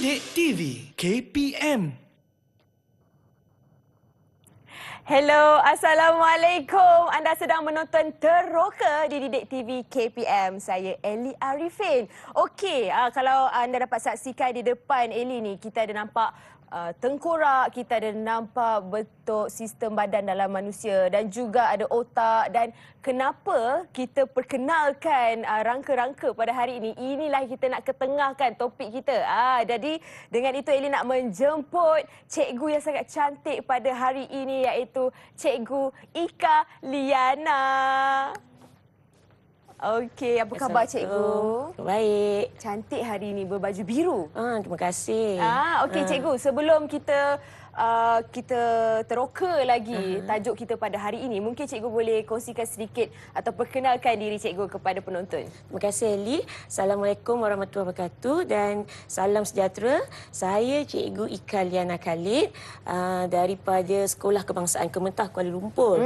Didik TV KPM. Hello, Assalamualaikum. Anda sedang menonton Teroka di Didik TV KPM. Saya Ellie Arifin. Okey, kalau anda dapat saksikan di depan Ellie ni, kita ada nampak tengkorak, kita ada nampak bentuk sistem badan dalam manusia dan juga ada otak. Dan kenapa kita perkenalkan rangka-rangka pada hari ini? Inilah kita nak ketengahkan topik kita. Jadi dengan itu Ellie nak menjemput cikgu yang sangat cantik pada hari ini, iaitu Cikgu Ika Liana. Okey, apa khabar cikgu? Baik. Cantik hari ini berbaju biru. Terima kasih. Okey cikgu, sebelum kita teroka lagi tajuk kita pada hari ini, mungkin cikgu boleh kongsikan sedikit atau perkenalkan diri cikgu kepada penonton. Terima kasih Ellie. Assalamualaikum warahmatullahi wabarakatuh dan salam sejahtera. Saya Cikgu Ika Liana Khalid daripada Sekolah Kebangsaan Kementah Kuala Lumpur.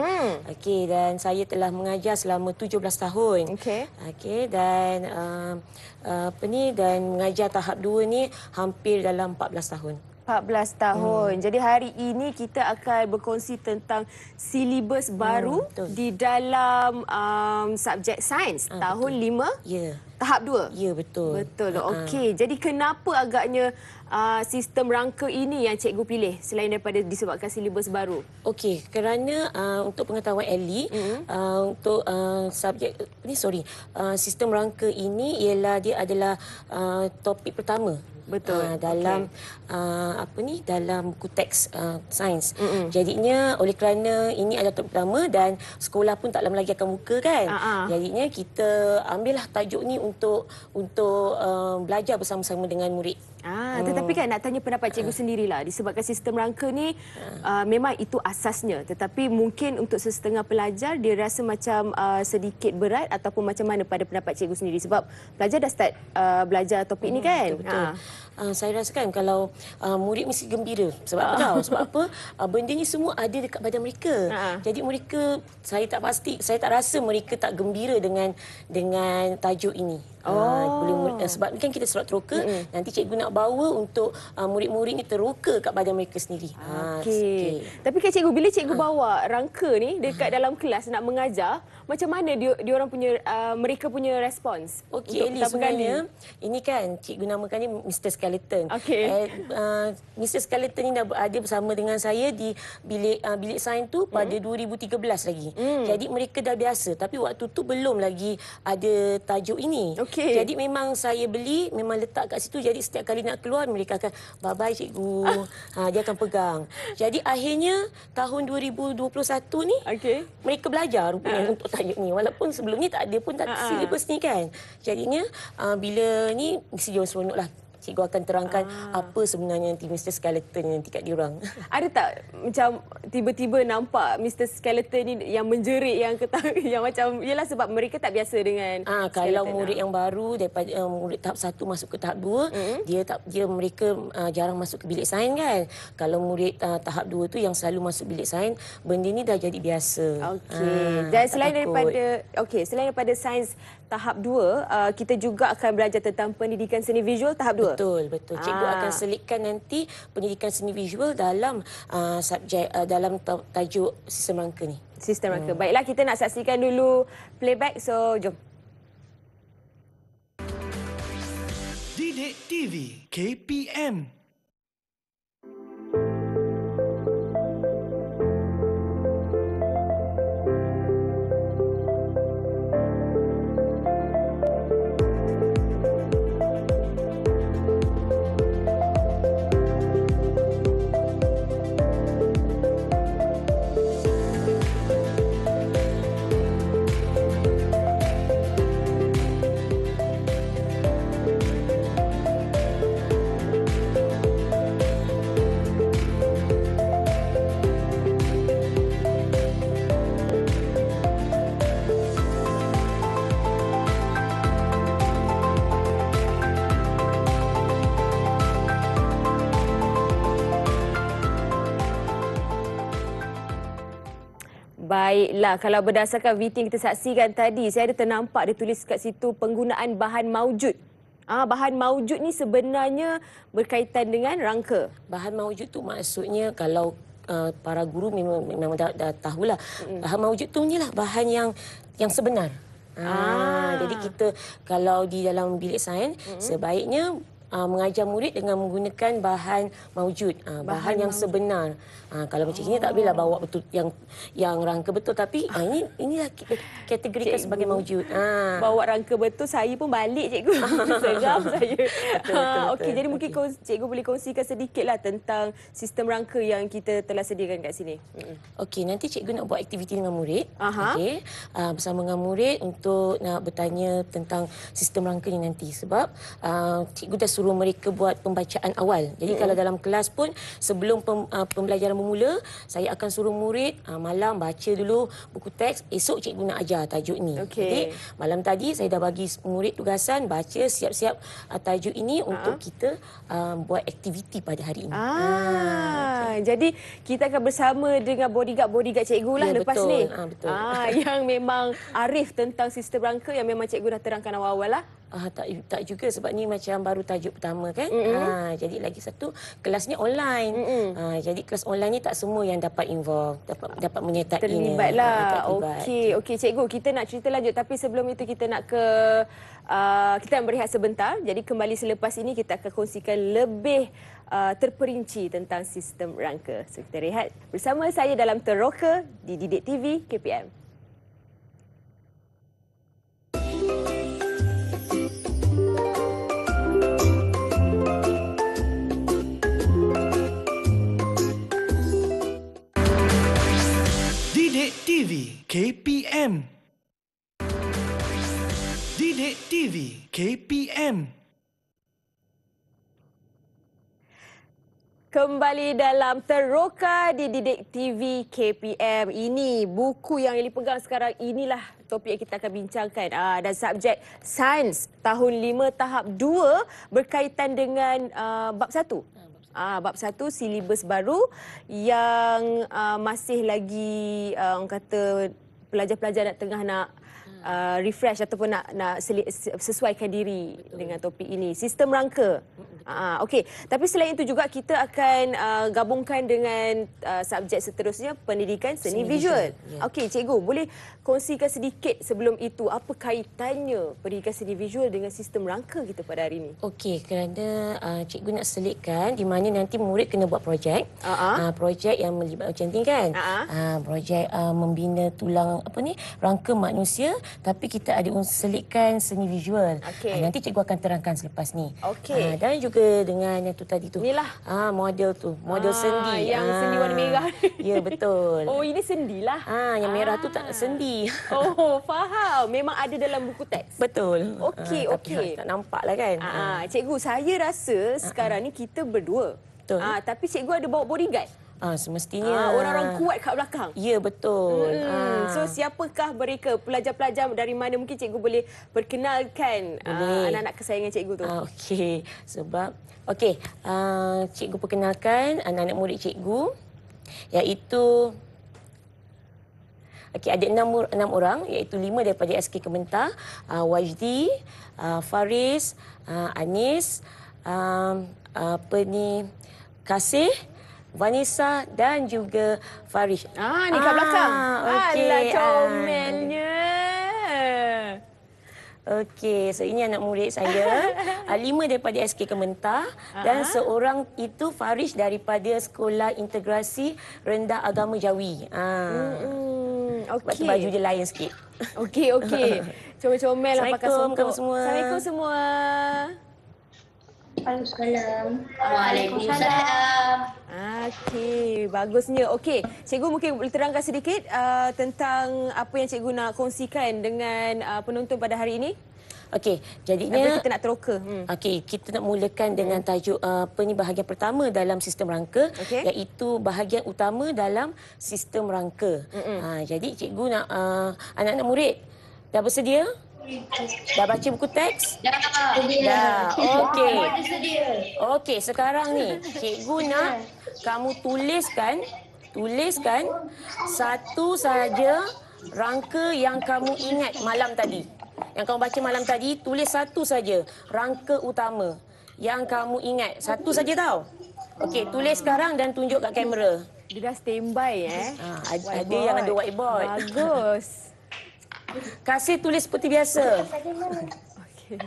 Okey, dan saya telah mengajar selama 17 tahun. Okey, dan dan mengajar tahap 2 ni hampir dalam 14 tahun. 14 tahun. Jadi hari ini kita akan berkongsi tentang silibus baru di dalam subjek sains tahun 5 tahap 2. Ya, betul. Betul. Okey. Jadi kenapa agaknya sistem rangka ini yang cikgu pilih selain daripada disebabkan silibus baru? Okey, kerana untuk pengetahuan Ellie, untuk subjek sistem rangka ini ialah dia adalah topik pertama. Betul. Dalam dalam buku teks sains. Jadinya oleh kerana ini adalah topik pertama dan sekolah pun tak lama lagi akan buka kan. Jadinya kita ambillah tajuk ni untuk belajar bersama-sama dengan murid. Tetapi kan nak tanya pendapat cikgu sendirilah, disebabkan sistem rangka ni memang itu asasnya, tetapi mungkin untuk sesetengah pelajar dia rasa macam sedikit berat ataupun macam mana pada pendapat cikgu sendiri, sebab pelajar dah start belajar topik ni kan. Betul. Saya rasakan kalau murid mesti gembira. Sebab apa tahu? Sebab apa? Benda ni semua ada dekat badan mereka. Jadi mereka, saya tak rasa mereka tak gembira dengan tajuk ini. Sebab kan kita surat teroka, nanti cikgu nak bawa untuk murid-murid ni teroka kat badan mereka sendiri. Okey. Tapi kan cikgu, bila cikgu bawa rangka ni dekat dalam kelas nak mengajar, macam mana mereka punya respons? Okey, Ellie, sebenarnya ini kan cikgu namakan ni Mr. Skeleton. Mr. Skeleton ni dah ada bersama dengan saya di bilik sains tu pada 2013 lagi. Jadi mereka dah biasa, tapi waktu tu belum lagi ada tajuk ini. Jadi memang saya beli, memang letak kat situ. Jadi setiap kali nak keluar, mereka akan bye-bye cikgu. Dia akan pegang. Jadi akhirnya tahun 2021 ni, mereka belajar rupanya untuk tajuk ni. Walaupun sebelum ni tak ada pun silibus ni kan. Jadinya bila ni mesti jauh seronok lah. Cikgu akan terangkan apa sebenarnya nanti Mr. Skeleton nanti kat diorang. Ada tak macam tiba-tiba nampak Mr. Skeleton ni yang menjerit, yang macam, yelah sebab mereka tak biasa dengan kalau murid yang baru daripada murid tahap 1 masuk ke tahap 2, mereka jarang masuk ke bilik sains kan. Kalau murid tahap 2 tu yang selalu masuk bilik sains, benda ni dah jadi biasa. Dan selain daripada sains tahap 2, kita juga akan belajar tentang pendidikan seni visual tahap 2. Betul. Cikgu akan selitkan nanti pendidikan seni visual dalam subjek dalam tajuk sistem rangka ni. Sistem rangka. Baiklah, kita nak saksikan dulu playback, so jom. Didik TV KPM. Baiklah, kalau berdasarkan VT yang kita saksikan tadi, saya ada ternampak dia tulis kat situ penggunaan bahan maujud. Bahan maujud ni sebenarnya berkaitan dengan rangka. Bahan maujud tu maksudnya kalau para guru memang dah tahulah. Bahan maujud tu ni lah bahan yang sebenar. Jadi kita kalau di dalam bilik sains sebaiknya mengajar murid dengan menggunakan bahan maujud, bahan yang sebenar. Kalau macam ini tak bolehlah bawa betul yang rangka betul, tapi inilah kategorikan sebagai maujud. Bawa rangka betul, saya pun balik cikgu. Seram saya. Okey, jadi mungkin cikgu boleh kongsikan sedikitlah tentang sistem rangka yang kita telah sediakan kat sini. Okey, nanti cikgu nak buat aktiviti dengan murid. Okey, bersama dengan murid untuk nak bertanya tentang sistem rangka ni nanti, sebab cikgu dah suruh mereka buat pembacaan awal. Jadi kalau dalam kelas pun sebelum pembelajaran bermula, saya akan suruh murid malam baca dulu buku teks, esok cikgu nak ajar tajuk ni. Jadi malam tadi saya dah bagi murid tugasan baca siap-siap tajuk ini untuk kita buat aktiviti pada hari ini. Jadi kita akan bersama dengan bodyguard cikgu lah lepas betul. ni. Betul. Yang memang arif tentang sistem rangka yang memang cikgu dah terangkan awal-awal lah. Tak juga, sebab ni macam baru tajuk pertama kan. Jadi lagi satu, kelasnya online. Jadi kelas online ni tak semua yang dapat involve, dapat menyertai. Terlibatlah. Okey, cikgu, kita nak cerita lanjut, tapi sebelum itu kita nak kita nak berehat sebentar. Jadi kembali selepas ini kita akan kongsikan lebih terperinci tentang sistem rangka. So kita rehat bersama saya dalam Teroka di Didik TV KPM. Didik TV KPM. Didik TV KPM. Kembali dalam Teroka di Didik TV KPM. Ini buku yang Eli pegang sekarang, inilah topik yang kita akan bincangkan. Dan subjek sains tahun 5 tahap 2 berkaitan dengan bab 1. Bab 1 silibus baru yang masih lagi orang kata pelajar-pelajar nak refresh ataupun nak sesuaikan diri dengan topik ini, sistem rangka. Okey, tapi selain itu juga kita akan gabungkan dengan subjek seterusnya, pendidikan seni visual. Okey, cikgu boleh kongsikan sedikit sebelum itu apa kaitannya pendidikan seni visual dengan sistem rangka kita pada hari ini? Okey, kerana cikgu nak selitkan di mana nanti murid kena buat projek. Projek yang melibatkan macam ni kan. Projek membina tulang rangka manusia, tapi kita ada selitkan seni visual. Nanti cikgu akan terangkan selepas ni. Dan juga dengan yang tu tadi tu. Inilah. Model tu, model sendi. Yang sendi warna merah. Ya, betul. Oh, ini sendilah. Yang merah tu tak sendi. Oh, faham. Memang ada dalam buku teks. Betul. Okey. Tak nampak lah kan. Cikgu, saya rasa sekarang ni kita berdua. Betul. Tapi cikgu ada bawa bodyguard. Semestinya orang-orang kuat kat belakang. Ya, betul. So siapakah mereka? Pelajar-pelajar dari mana? Mungkin cikgu boleh perkenalkan anak-anak kesayangan cikgu tu. Okey, sebab cikgu perkenalkan anak-anak murid cikgu, iaitu ada 6 orang, iaitu 5 daripada SK Kementar, Wajdi, Faris, Anis, Kasih, Vanessa dan juga Farish. Ni kat belakang. Alah, comelnya. Okey, so ini anak murid saya. 5 daripada SK Kementar dan seorang itu Farish daripada Sekolah Integrasi Rendah Agama Jawi. Okey. Baju dia lain sikit. Okey. Comel-comel lah pakai songkok. Assalamualaikum semua. Assalamualaikum semua. Waalaikumsalam. Okey, bagusnya. Okey, cikgu mungkin boleh terangkan sedikit tentang apa yang cikgu nak kongsikan dengan penonton pada hari ini? Okey, jadinya kita nak teroka. Okey, kita nak mulakan dengan tajuk bahagian pertama dalam sistem rangka, iaitu bahagian utama dalam sistem rangka. Jadi cikgu nak anak-anak murid dah bersedia? Dah baca buku teks? Dah. Okey. Okey, sekarang ni cikgu nak kamu tuliskan satu saja rangka yang kamu ingat malam tadi. yang kamu baca malam tadi, tulis satu saja rangka utama yang kamu ingat. Satu saja tau. Okey, tulis sekarang dan tunjuk kat kamera. Dia dah standby Ada yang ada whiteboard. Bagus. Kasih tulis seperti biasa. Okey.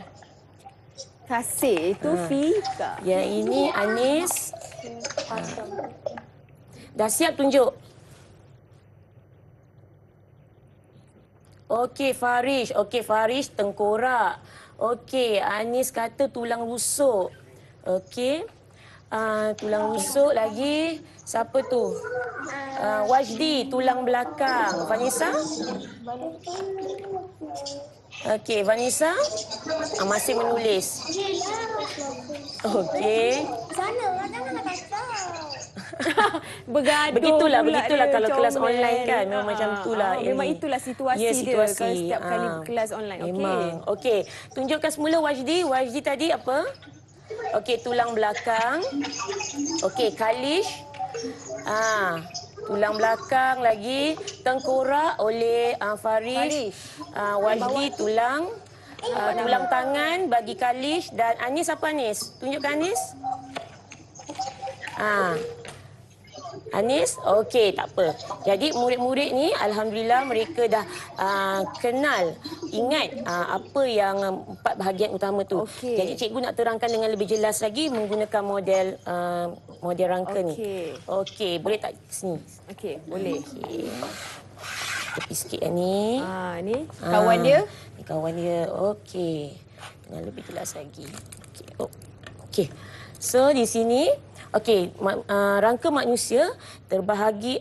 Kasih itu Fika. Yang ini Anis. Dah siap tunjuk. Okey, Farish. Okey, Farish tengkorak. Okey, Anis kata tulang rusuk. Okey. Tulang rusuk lagi. Siapa tu? Wajdi, tulang belakang. Vanessa? Okey, Vanessa masih menulis. Okey. Begitulah kalau kelas online kan. Memang macam itulah. Memang itulah situasi, ya, situasi dia kalau setiap kali kelas online. Memang. Okey, tunjukkan semula Wajdi. Wajdi tadi apa? Okey, tulang belakang. Okey, Kalish. Tulang belakang lagi. Tengkorak oleh Farish. Wajdi tulang. Tulang tangan bagi Kalish. Dan Anis apa Anis? Tunjukkan Anis. Anis, okey, tak apa. Jadi murid-murid ni alhamdulillah mereka dah kenal, ingat apa yang 4 bahagian utama tu. Okey. Jadi cikgu nak terangkan dengan lebih jelas lagi menggunakan model rangka ni. Okey, boleh tak sini? Okey, boleh. Okey. Tepi sikit yang ni. Ni kawan dia. Ni kawan dia. Okey. Dengan lebih jelas lagi. Okey. Okey. So di sini okey, rangka manusia terbahagi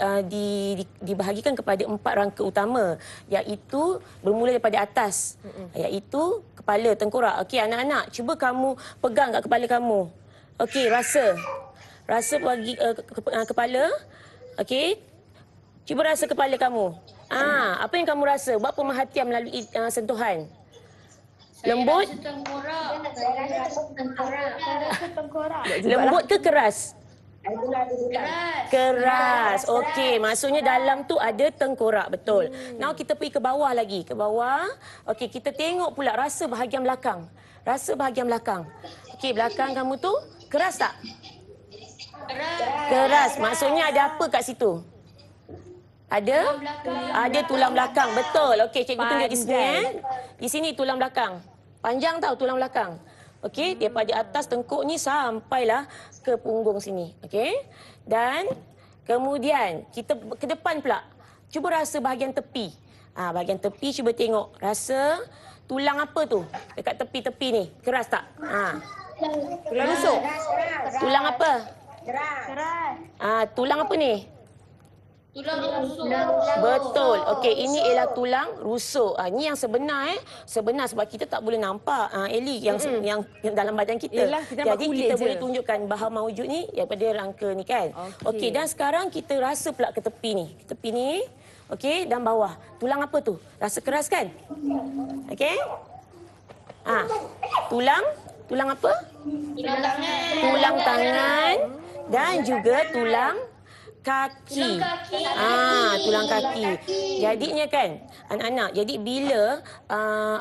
dibahagikan kepada 4 rangka utama, iaitu bermula daripada atas, iaitu kepala, tengkorak. Okey, anak-anak, cuba kamu pegang kat kepala kamu. Okey, rasa bagi kepala. Okey, cuba rasa kepala kamu. Apa yang kamu rasa? Buat pemerhatian melalui sentuhan. Lembut? Lembut ke keras? Keras. Okey, maksudnya dalam tu ada tengkorak, betul. Now kita pergi ke bawah lagi, ke bawah. Okey, kita tengok pula rasa bahagian belakang. Rasa bahagian belakang. Okey, belakang kamu tu keras tak? Keras. Maksudnya ada apa kat situ? Ada tulang belakang. Betul. Okey, cikgu tunjuk di sini. Di sini tulang belakang. Panjang tau tulang belakang. Okey, daripada atas tengkuk ni sampailah ke punggung sini. Okey. Dan kemudian kita ke depan pula. Cuba rasa bahagian tepi. Bahagian tepi cuba tengok. Rasa tulang apa tu? Dekat tepi-tepi ni. Keras tak? Tulang rusuk. Tulang apa? Keras. Tulang apa ni? Tulang rusuk. Betul. Okey, ini ialah tulang rusuk. Ini yang sebenar Sebenar sebab kita tak boleh nampak Eli yang dalam badan kita. Yelah, kita nampak Jadi kulit kita je. boleh tunjukkan bahawa mawujud ni daripada rangka ni kan. Okey, dan sekarang kita rasa pula ke tepi ni. Tepi ni. Okey, dan bawah. Tulang apa tu? Rasa keras kan? Okey? Tulang apa? Tulang tangan dan juga tulang kaki. Tulang kaki. Jadinya kan, anak-anak, jadi bila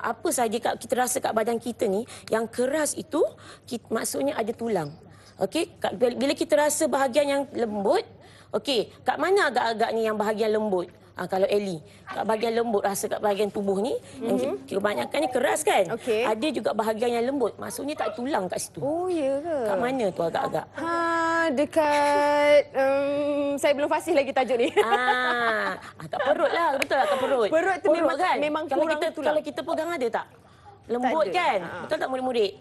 apa saja kita rasa kat badan kita ni, yang keras itu maksudnya ada tulang. Okey, bila kita rasa bahagian yang lembut, okey, kat mana agak-agak ni yang bahagian lembut? Kalau Eli, kat bahagian lembut, rasa kat bahagian tubuh ni, yang kebanyakan ni keras kan? Okey. Ada juga bahagian yang lembut. Maksudnya tak tulang kat situ. Oh, ya ke? Kat mana tu agak-agak? Dekat... saya belum fasih lagi tajuk ni. Kat perut lah. Betul lah kat perut. Perut tu memang kalau kurang kita, tulang. Kalau kita pegang ada tak? Lembut Tak ada. kan? Betul tak murid-murid?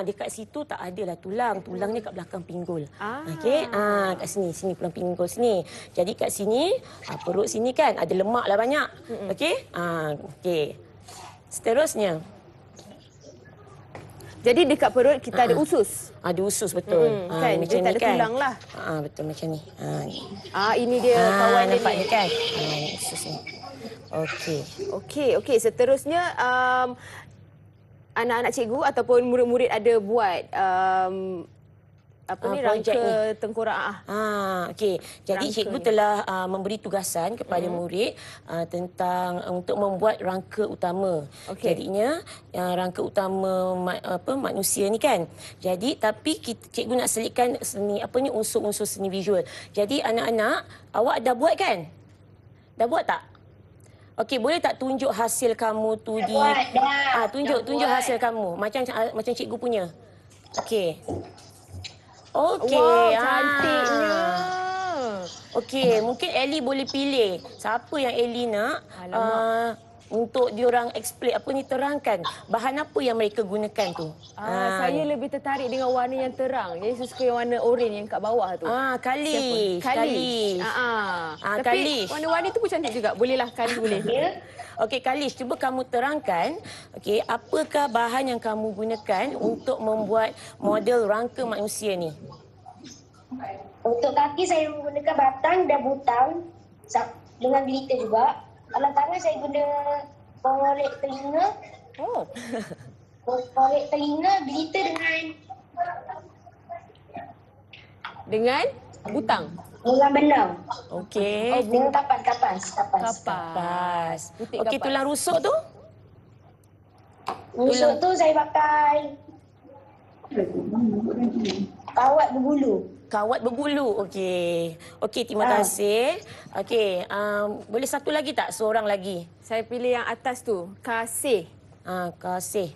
Dekat situ tak adalah tulang. Tulangnya kat belakang pinggul. Okey? Kat sini. Sini pulang pinggul sini. Jadi kat sini, perut sini kan ada lemak lah banyak. Okey? Okey. Seterusnya. Jadi dekat perut kita ada usus. Ada usus, betul. Kan? Macam Dia tak ni ada tulang lah. Betul macam ni. Ini dia kawan dia nampak ni. ni kan? Usus ni. Okey. Okey. Seterusnya, anak-anak cikgu ataupun murid-murid ada buat projek rangka ni. tengkorak. Okey. Jadi Rangka cikgu ni. telah memberi tugasan kepada murid tentang untuk membuat rangka utama. Okey. Jadinya rangka utama manusia ni kan. Jadi tapi cikgu nak selitkan unsur-unsur seni visual. Jadi anak-anak, awak dah buat kan? Dah buat tak? Okey, boleh tak tunjuk hasil kamu tu di tunjuk hasil kamu macam cikgu punya. Okey. Okey. Wow, cantiknya. Okey, mungkin Ellie boleh pilih siapa yang Ellie nak untuk diorang explain terangkan bahan apa yang mereka gunakan tu. Saya lebih tertarik dengan warna yang terang. Jadi saya suka yang warna oranye yang kat bawah tu. Kalish. Tapi Kalish. warna-warna tu pun cantik juga. Bolehlah Kalish boleh. Okey, Kalish, cuba kamu terangkan, okey, apakah bahan yang kamu gunakan untuk membuat model rangka manusia ni? Untuk kaki saya menggunakan batang dan butang dengan glitter juga. Kalau tangan saya guna korek telinga. Korek telinga glitter dengan butang. dengan benang. Okey. Dengan kapas. Okey, tulang rusuk tu? Rusuk tu saya pakai kawat berbulu. Kawat berbulu. Okey. Okey, terima kasih. Okey, boleh satu lagi tak? Seorang lagi. Saya pilih yang atas tu. Kasih. Kasih.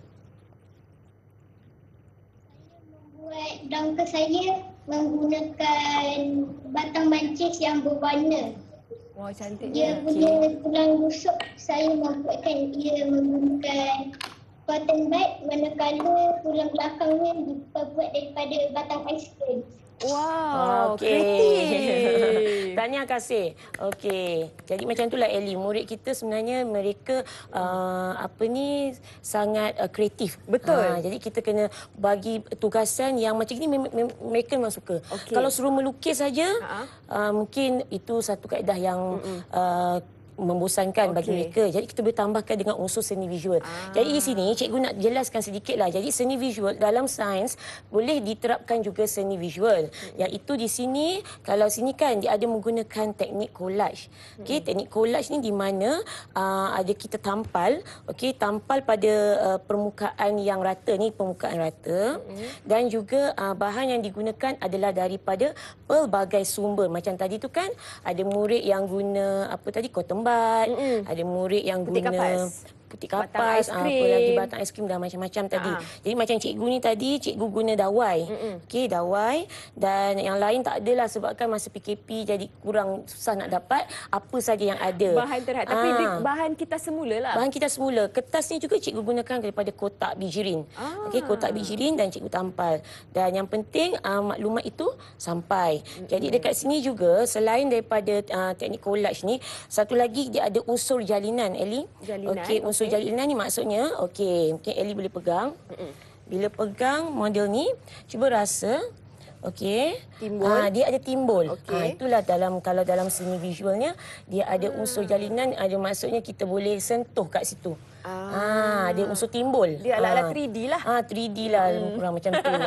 Buat rangka saya menggunakan batang mancis yang berwarna. Wah, cantiknya. Dia punya tulang rusuk saya membuatkan ia menggunakan cotton bud, manakala tulang belakangnya dibuat daripada batang aiskrim. Wow, Okey. kreatif. Tahniah kasih. Okey. Jadi macam itulah Ellie, murid kita sebenarnya mereka sangat kreatif. Betul. Jadi kita kena bagi tugasan yang macam ni mereka memang suka. Okey. Kalau suruh melukis saja mungkin itu satu kaedah yang membosankan bagi mereka. Jadi kita boleh tambahkan dengan unsur seni visual. Jadi di sini cikgu nak jelaskan sedikitlah. Jadi seni visual dalam sains boleh diterapkan juga seni visual. Iaitu di sini, kalau sini kan dia ada menggunakan teknik collage. Okey, teknik collage ni di mana ada kita tampal, tampal pada permukaan yang rata ni, permukaan rata. Dan juga bahan yang digunakan adalah daripada pelbagai sumber. Macam tadi tu kan ada murid yang guna cotton bud, ada murid yang Putih guna kapas. putih Batang kapas, apa aiskrim. lagi batang aiskrim dah macam-macam tadi. Jadi macam cikgu ni tadi, cikgu guna dawai. Okey, dawai, dan yang lain tak adalah sebabkan masa PKP jadi kurang susah nak dapat apa saja yang ada. Bahan terhad. Tapi bahan kita semula lah. Bahan kita semula. Kertas ni juga cikgu gunakan daripada kotak bijirin. Okey, kotak bijirin dan cikgu tampal. Dan yang penting maklumat itu sampai. Jadi dekat sini juga selain daripada teknik collage ni, satu lagi dia ada unsur jalinan, Ellie. Okey, unsur jalinan ni maksudnya, mungkin Ellie boleh pegang. Bila pegang model ni, cuba rasa. Okey. Timbul. Dia ada timbul. Okey. Itulah kalau dalam seni visualnya dia ada unsur jalinan, ada maksudnya kita boleh sentuh kat situ. Dia unsur timbul. Dia ala-ala 3D lah. 3D lah, kurang macam tu. Ni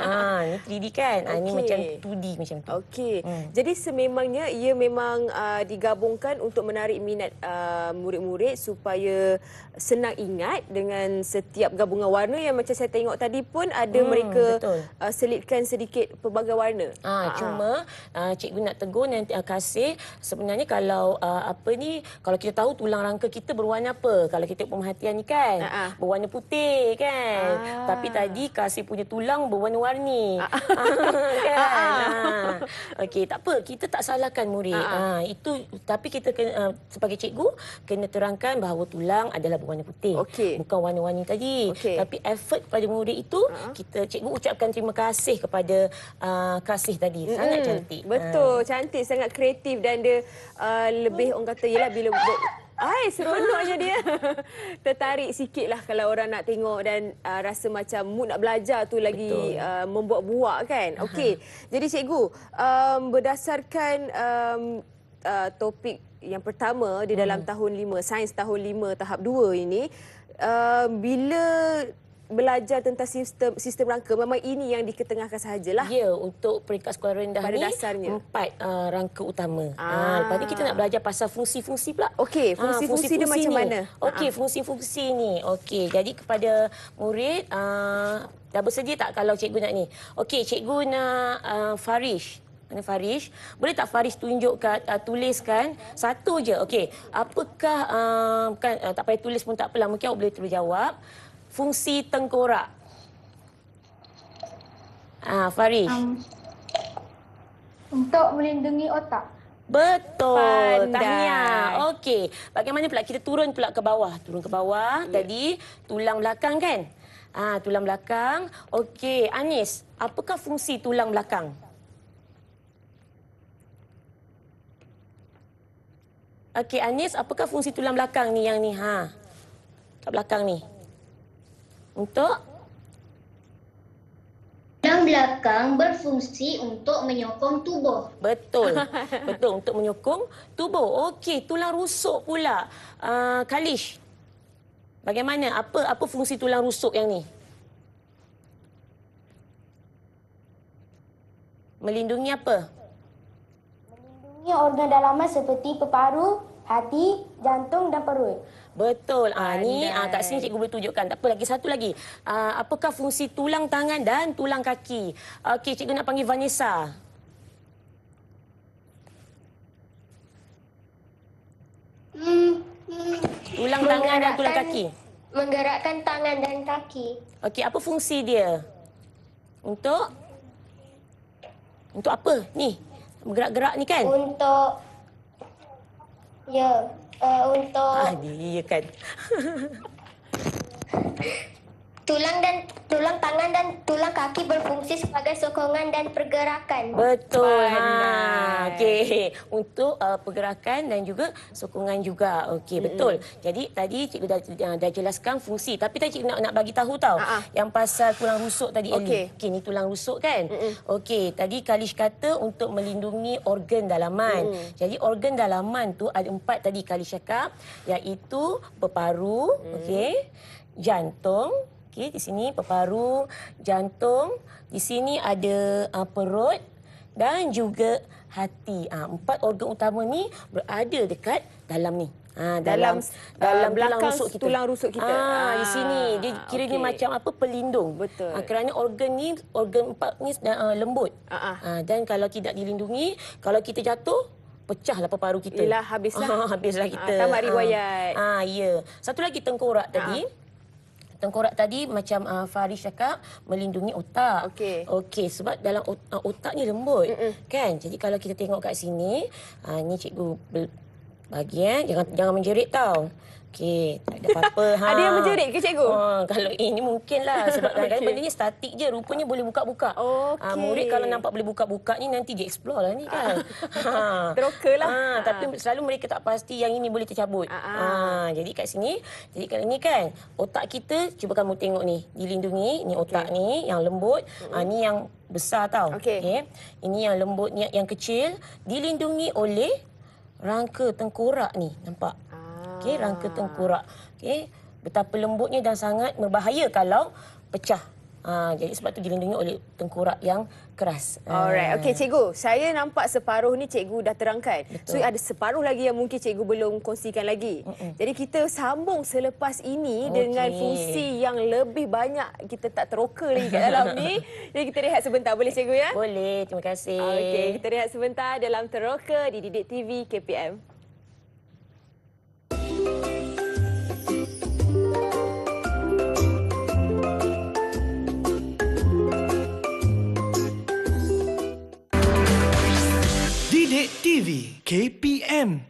3D kan. Ni macam 2D macam tu. Okey. Jadi sememangnya ia memang digabungkan untuk menarik minat murid-murid supaya senang ingat dengan setiap gabungan warna yang macam saya tengok tadi pun ada mereka selitkan sedikit pelbagai warna. Cuma cikgu nak tegur nanti kasih sebenarnya kalau kalau kita tahu tulang rangka kita berwarna apa, kalau kita pemerhatian ni kan berwarna putih kan, tapi tadi kasih punya tulang berwarna-warni kan. Okey, tak apa, kita tak salahkan murid. Itu tapi kita kena, sebagai cikgu kena terangkan bahawa tulang adalah berwarna putih, bukan warna-warni tadi. Tapi effort pada murid itu cikgu ucapkan terima kasih kepada kasih tadi. Sangat cantik. Betul, cantik, sangat kreatif dan dia lebih orang kata ialah bila seronoknya dia. Tertarik sikit lah kalau orang nak tengok dan rasa macam mood nak belajar tu lagi membuat-buat kan. Okey, jadi cikgu, berdasarkan topik yang pertama di dalam tahun 5, sains tahun 5 tahap 2 ini, bila belajar tentang sistem rangka, memang ini yang diketengahkan sahajalah. Ya, untuk peringkat sekolah rendah pada ni dasarnya 4 rangka utama. Lepas ni kita nak belajar pasal fungsi-fungsi pula. Okey, fungsi-fungsi dia macam mana? Okey, fungsi-fungsi ni. Okey, jadi kepada murid dah bersedia tak kalau cikgu nak ni? Okey, cikgu nak Farish. Mana Farish? Boleh tak Farish tunjukkan, tuliskan satu je. Okey, apakah, tak payah tulis pun tak apalah. Mungkin awak boleh terus jawab. Fungsi tengkorak. Farish. Untuk melindungi otak. Betul. Pandai. Tahniah. Okey. Bagaimana pula kita turun pula ke bawah? Turun ke bawah. Tadi tulang belakang kan? Tulang belakang. Okey, Anis, apakah fungsi tulang belakang? Okey, Anis, apakah fungsi tulang belakang ni yang ni? Kat belakang ni. Untuk? Tulang belakang berfungsi untuk menyokong tubuh. Betul. Betul, untuk menyokong tubuh. Okey, tulang rusuk pula. Kalish, bagaimana? Apa fungsi tulang rusuk yang ni? Melindungi apa? Melindungi organ dalaman seperti peparu, hati, jantung dan perut. Betul. Ni kat sini cikgu boleh tunjukkan. Tak apa, lagi satu lagi. Apakah fungsi tulang tangan dan tulang kaki? Okey, cikgu nak panggil Vanessa. Tulang tangan dan tulang kaki. Menggerakkan tangan dan kaki. Okey, apa fungsi dia? Untuk apa ni? Bergerak-gerak ni kan? Untuk Dia kan. tulang tangan dan tulang kaki berfungsi sebagai sokongan dan pergerakan. Betul. Okey, untuk pergerakan dan juga sokongan juga. Okey, betul. Jadi tadi cikgu dah jelaskan fungsi, tapi tadi cikgu nak bagi tahu tau yang pasal tulang rusuk tadi Ellie. Okey, ni tulang rusuk kan? Okey, tadi Kalish kata untuk melindungi organ dalaman. Jadi organ dalaman tu ada 4 tadi Kalish cakap, iaitu peparu, okey, jantung. Okey, di sini peparu, jantung, di sini ada perut dan juga hati. 4 organ utama ni berada dekat dalam ni. Dalam belakang tulang rusuk kita. Di sini dia kiranya macam apa, pelindung. Betul. Kerana organ 4 ni lembut. Dan kalau tidak dilindungi, kalau kita jatuh, pecahlah peparu kita. Yelah, habislah. Habislah kita. Tamat riwayat. Ya. Satu lagi tengkorak tadi. Tengkorak tadi macam Farish cakap melindungi otak. Okey, sebab dalam otak ni lembut. Kan? Jadi kalau kita tengok kat sini, ni cikgu bagi jangan menjerit tau. Okey, tak ada apa-apa. Ada yang menjerit ke cikgu? Kalau ini mungkinlah sebab kadang-kadang benda ni statik je, rupanya boleh buka-buka. Murid kalau nampak boleh buka-buka ni nanti dia explore lah ni kan. Terokalah. Tapi selalu mereka tak pasti yang ini boleh tercabut. Jadi kat sini, jadi kalau ni kan otak kita, cuba kamu tengok ni, dilindungi, ni otak ni yang lembut, ni yang besar tau. Okey. Ini yang lembut, ni yang kecil, dilindungi oleh rangka tengkorak ni, nampak? Okey, rangka tengkorak. Okey, betapa lembutnya dan sangat berbahaya kalau pecah. Jadi sebab tu dilindungi oleh tengkorak yang keras. Alright. Okey, cikgu. Saya nampak separuh ni cikgu dah terangkan. Betul. So ada separuh lagi yang mungkin cikgu belum kongsikan lagi. Jadi kita sambung selepas ini dengan fungsi yang lebih banyak kita tak teroka lagi kat dalam ni. Jadi kita rehat sebentar, boleh cikgu ya? Boleh, terima kasih. Okey, kita rehat sebentar dalam Teroka di Didik TV KPM. Didik TV KPM.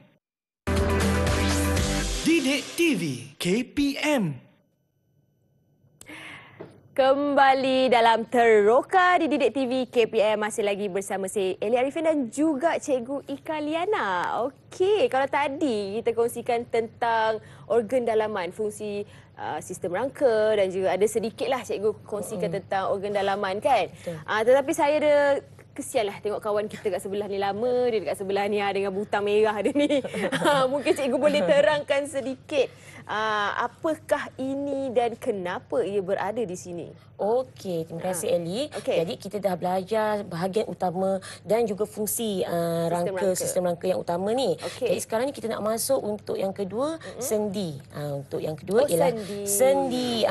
Didik TV KPM. Kembali dalam Teroka di Didik TV KPM, masih lagi bersama saya Ellie Arifin dan juga Cikgu Ika Liana. Okey, kalau tadi kita kongsikan tentang organ dalaman, fungsi sistem rangka dan juga ada sedikitlah cikgu kongsikan tentang organ dalaman kan. Tetapi saya ada kesianlah tengok kawan kita kat sebelah ni, lama dia dekat sebelah ni dengan butang merah dia ni. Mungkin cikgu boleh terangkan sedikit Apakah ini dan kenapa ia berada di sini? Okey, terima kasih Ellie. Jadi kita dah belajar bahagian utama dan juga fungsi sistem rangka yang utama ni. Jadi sekarang ni kita nak masuk untuk yang kedua, sendi. Untuk yang kedua ialah sendi.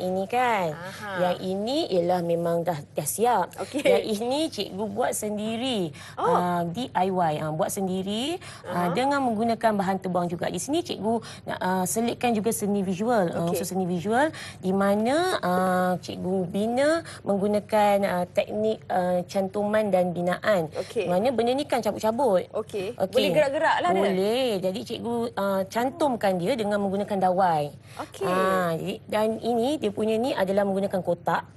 Ini kan. Yang ini ialah memang dah siap. Yang ini cikgu buat sendiri. DIY, buat sendiri dengan menggunakan bahan tebang juga. Di sini cikgu nak selitkan juga seni visual. Unsur seni visual di mana cikgu bina menggunakan teknik cantuman dan binaan. Mana benda ni kan cabut-cabut. Boleh gerak-gerak lah. Boleh. Jadi cikgu cantumkan dia dengan menggunakan dawai. Dan ini dia punya ni adalah menggunakan kotak.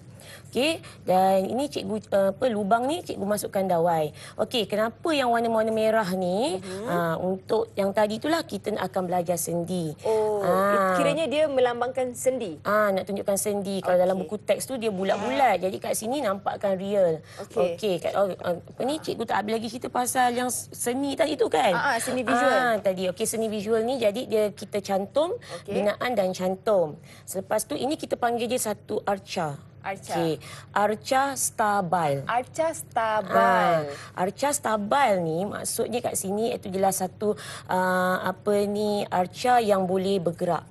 Dan ini cikgu lubang ni cikgu masukkan dawai. Kenapa yang warna-warna merah ni? Untuk yang tadi itulah kita akan belajar sendi. Kiranya dia melambangkan sendi. Nak tunjukkan sendi. Kalau dalam buku teks tu dia bulat-bulat. Jadi kat sini nampakkan real. Apa ni cikgu tak habis lagi cerita pasal yang seni tadi tu kan? Seni visual. Seni visual ni jadi dia kita cantum, binaan dan cantum. Selepas tu ini kita panggil dia satu arca. Arca stabile. Arca stabile. Arca stabile ni maksudnya kat sini itu jelas satu arca yang boleh bergerak.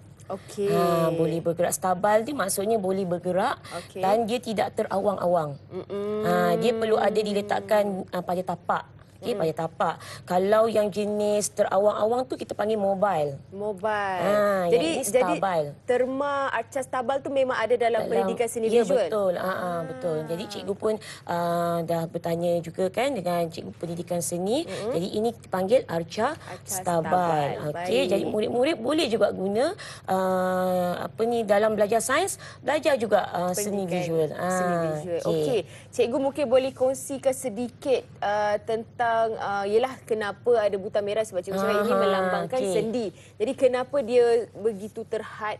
Boleh bergerak. Stabil ni maksudnya boleh bergerak dan dia tidak terawang-awang. Dia perlu ada diletakkan pada tapak. Pada tapak. Kalau yang jenis terawang-awang tu kita panggil mobile. Jadi stabil. Terma arca stabil tu memang ada dalam pendidikan seni visual. Betul. Betul. Jadi cikgu pun dah bertanya juga kan dengan cikgu pendidikan seni. Jadi ini dipanggil arca stabil. Jadi murid-murid boleh juga guna dalam belajar sains, belajar juga seni visual. Cikgu mungkin boleh kongsikan sedikit tentang ialah kenapa ada buta merah sebab cikgu cakap ini melambangkan sendi. Jadi kenapa dia begitu terhad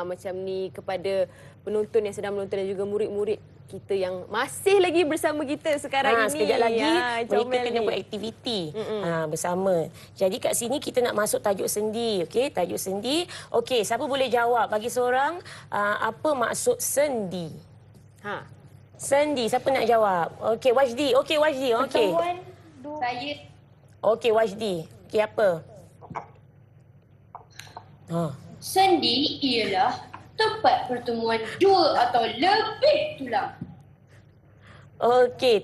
macam ni kepada penonton yang sedang menonton dan juga murid-murid kita yang masih lagi bersama kita sekarang ini. Sekejap lagi mereka kena buat aktiviti bersama. Jadi kat sini kita nak masuk tajuk sendi. Tajuk sendi. Siapa boleh jawab bagi seorang apa maksud sendi? Sendi, siapa nak jawab? Wajdi. Wajdi. Saya. Wajdi. Apa? Sendi ialah tempat pertemuan dua atau lebih tulang.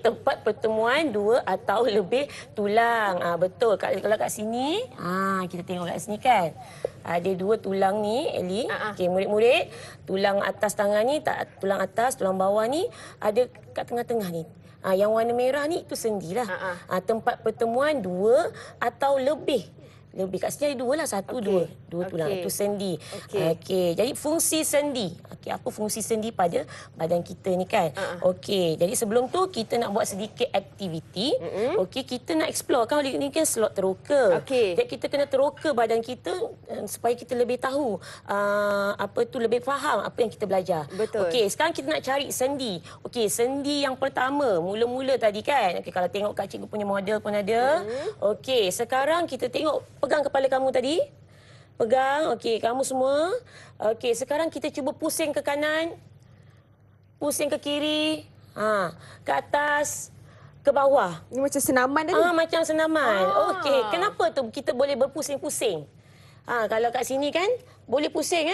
Tempat pertemuan dua atau lebih tulang. Betul. Kalau kat sini, kita tengok kat sini kan. Ada dua tulang ni, Ellie. Murid-murid, tulang atas tangan ni, tulang atas, tulang bawah ni ada kat tengah-tengah ni. Yang warna merah ni itu sendi lah. Tempat pertemuan dua atau lebih. Kat sini ada dua lah. Dua tulang. Itu sendi. Jadi fungsi sendi. Apa fungsi sendi pada badan kita ni kan? Jadi sebelum tu kita nak buat sedikit aktiviti. Kita nak explore. Kan ni kan slot teroka. Jadi kita kena teroka badan kita supaya kita lebih tahu lebih faham apa yang kita belajar. Sekarang kita nak cari sendi. Sendi yang pertama. Mula-mula tadi kan. Kalau tengok kat cikgu punya model pun ada. Sekarang kita tengok. Pegang kepala kamu tadi. Pegang. Kamu semua. Sekarang kita cuba pusing ke kanan. Pusing ke kiri. Ke atas. Ke bawah. Ini macam senaman tadi. Macam senaman. Kenapa tu kita boleh berpusing-pusing? Kalau kat sini kan, boleh pusing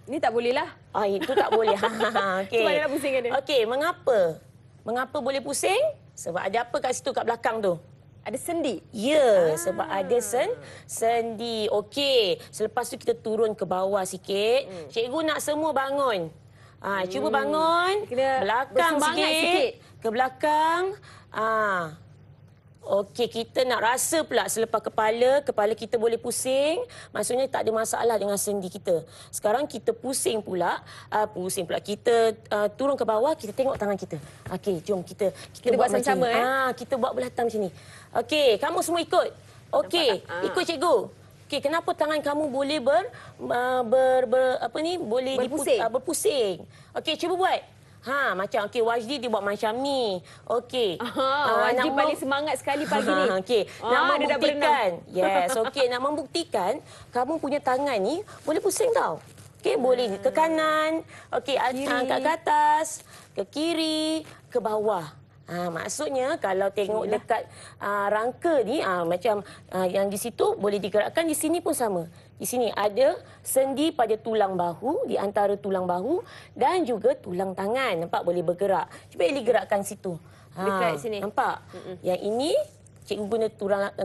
Ini tak boleh lah. Itu tak boleh. Macam mana nak pusingkan dia? Mengapa? Mengapa boleh pusing? Sebab ada apa kat situ, kat belakang tu? Ada sendi? Ya, sebab ada sendi. Selepas tu kita turun ke bawah sikit. Cikgu nak semua bangun. Cuba bangun. Belakang sikit. Ke belakang. Kita nak rasa pula selepas kepala kita boleh pusing. Maksudnya tak ada masalah dengan sendi kita. Sekarang kita pusing pula. Kita turun ke bawah, kita tengok tangan kita. Jom kita buat sama-sama. Kita buat belah tangan macam ni. Kamu semua ikut. Ikut cikgu. Kenapa tangan kamu boleh boleh berpusing? Cuba buat. Macam okey Wajdi dia buat macam ni. Okey. Wajdi paling semangat sekali pagi ni. Okey. Nak dia dah berenang. membuktikan. Yes, okey, nak membuktikan kamu punya tangan ni boleh pusing tau. Okey, boleh ke kanan, okey, angkat ke atas, ke kiri, ke bawah. Maksudnya kalau tengok dekat rangka ni macam yang di situ boleh digerakkan, di sini pun sama. Di sini ada sendi pada tulang bahu, di antara tulang bahu dan juga tulang tangan. Nampak boleh bergerak. Cuba Eli gerakkan situ. Dekat sini. Nampak? Yang ini cikgu guna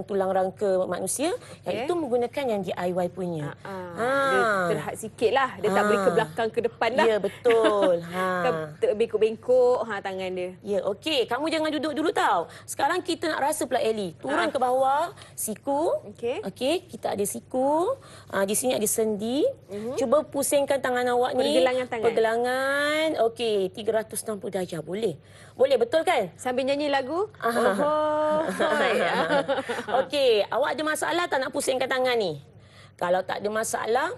tulang rangka manusia, yang itu menggunakan yang DIY punya. Dia terhad sikit lah. Dia tak beri ke belakang, ke depan lah. Ya, betul. Kan bengkok-bengkok tangan dia. Ya, okey. Kamu jangan duduk dulu tau. Sekarang kita nak rasa pula Eli. Turun ke bawah, siku. Okey, kita ada siku. Di sini ada sendi. Cuba pusingkan tangan awak ni. Pergelangan tangan. Pergelangan. Okey, 360 darjah. Boleh. Boleh, betul kan? Sambil nyanyi lagu. Okey, awak ada masalah tak nak pusingkan tangan ni? Kalau tak ada masalah,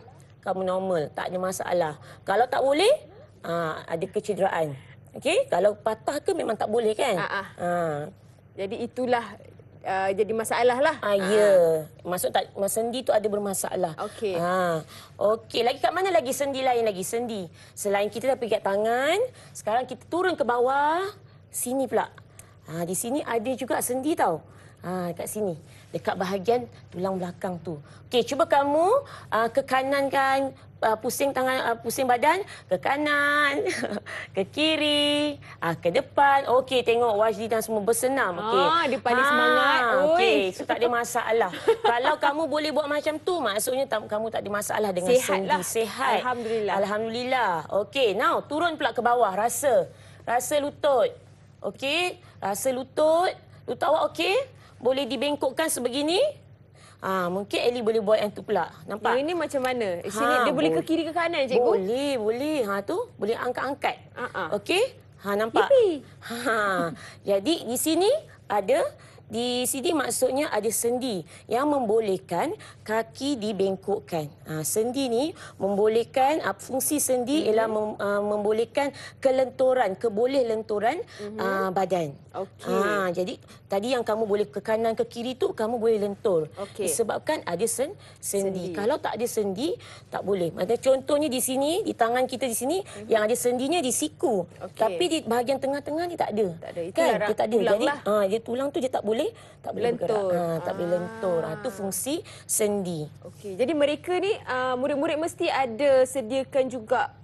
kamu normal. Tak ada masalah. Kalau tak boleh, ada kecederaan. Okey, kalau patah ke memang tak boleh kan? Jadi itulah jadi masalah lah. Ya. Maksud tak sendi tu ada bermasalah. Okey. Okey, lagi kat mana lagi sendi lain lagi? Sendi. Selain kita dah pegang tangan, sekarang kita turun ke bawah. Sini pula. Di sini ada juga sendi tau. Kat sini. Dekat bahagian tulang belakang tu. Okey, cuba kamu ke kanan kan. Pusing tangan, pusing badan. Ke kanan. Ke kiri. Ke depan. Okey, tengok Wajdi dan semua bersenam. Dia paling semangat. Okey, so tak ada masalah. Kalau kamu boleh buat macam tu, maksudnya kamu tak ada masalah dengan sendi. Lah. Sihat. Alhamdulillah. Alhamdulillah. Okey, now turun pula ke bawah. Rasa lutut. Okey, rasa lutut. Lutut awak okey? Boleh dibengkokkan sebegini? Mungkin Eli boleh buat yang tu pula. Nampak? Yang ini macam mana? Sini dia boleh ke kiri ke kanan, cikgu? Boleh. Tu boleh angkat-angkat. Okey? Nampak? Jadi di sini ada. Di sini maksudnya ada sendi yang membolehkan kaki dibengkokkan. Sendi ni membolehkan, fungsi sendi ialah membolehkan kelenturan, keboleh lenturan badan. Jadi tadi yang kamu boleh ke kanan ke kiri tu kamu boleh lentur. Disebabkan ada sendi. Kalau tak ada sendi tak boleh. Macam contohnya di sini, di tangan kita di sini yang ada sendinya di siku. Tapi di bahagian tengah-tengah ni tak ada. Kan? Dia tak ada. Jadi dia tulang tu dia tak boleh lentur. Bergerak. Tak boleh lentur. Itu fungsi sendi. Okey. Jadi mereka ni murid-murid mesti ada sediakan juga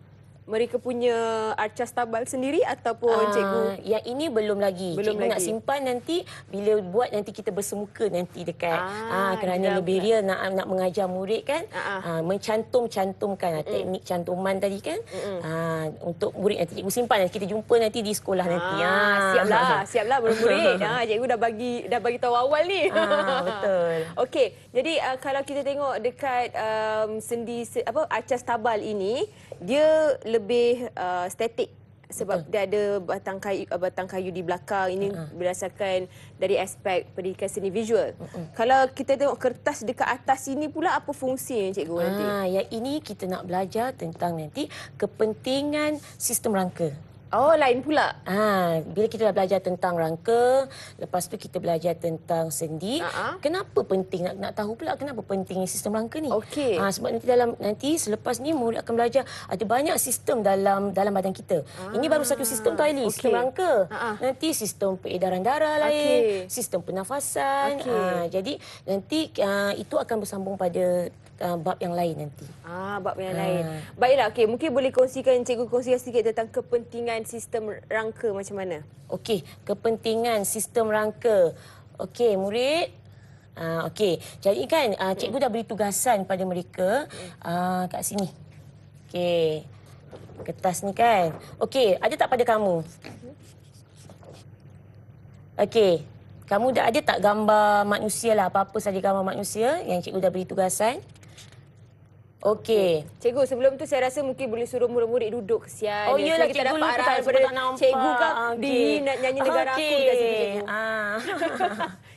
mereka punya arcas tabal sendiri ataupun cikgu? Yang ini belum lagi. Cikgu nak simpan nanti bila buat nanti kita bersemuka nanti dekat. Kerana lebih real nak mengajar murid kan. Mencantumkan teknik cantuman tadi kan. Untuk murid nanti cikgu simpan. Kita jumpa nanti di sekolah nanti. Siaplah murid-murid. Cikgu dah bagi tahu awal ni. Betul. Okey. Jadi kalau kita tengok dekat sendi arcas tabal ini, dia lebih statik sebab dia ada batang kayu di belakang. Ini berdasarkan dari aspek pendidikan seni visual. Kalau kita tengok kertas dekat atas ini pula, apa fungsi cikgu nanti? Yang ini kita nak belajar tentang nanti kepentingan sistem rangka. Lain pula. Bila kita dah belajar tentang rangka, lepas tu kita belajar tentang sendi. Kenapa penting nak tahu pula kenapa pentingnya sistem rangka ni? Sebab nanti selepas ni murid akan belajar ada banyak sistem dalam badan kita. Ini baru satu sistem tu, Aili, sistem rangka. Nanti sistem peredaran darah lain, sistem pernafasan. Jadi nanti itu akan bersambung pada bab yang lain nanti. Bab yang lain. Baiklah, okey, mungkin boleh cikgu kongsikan sedikit tentang kepentingan sistem rangka macam mana? Okey, kepentingan sistem rangka. Okey, murid. Okey, jadi kan cikgu dah beri tugasan pada mereka kat sini. Okey. Kertas ni kan. Okey, ada tak pada kamu? Okey. Kamu dah ada tak gambar manusia lah, apa-apa saja gambar manusia yang cikgu dah beri tugasan? Okey. Cikgu, sebelum tu saya rasa mungkin boleh suruh murid-murid duduk. Kesian. Yalah, kita cikgu dapat arahan daripada cikgu kan. Nak nyanyi negara aku dekat sini, cikgu.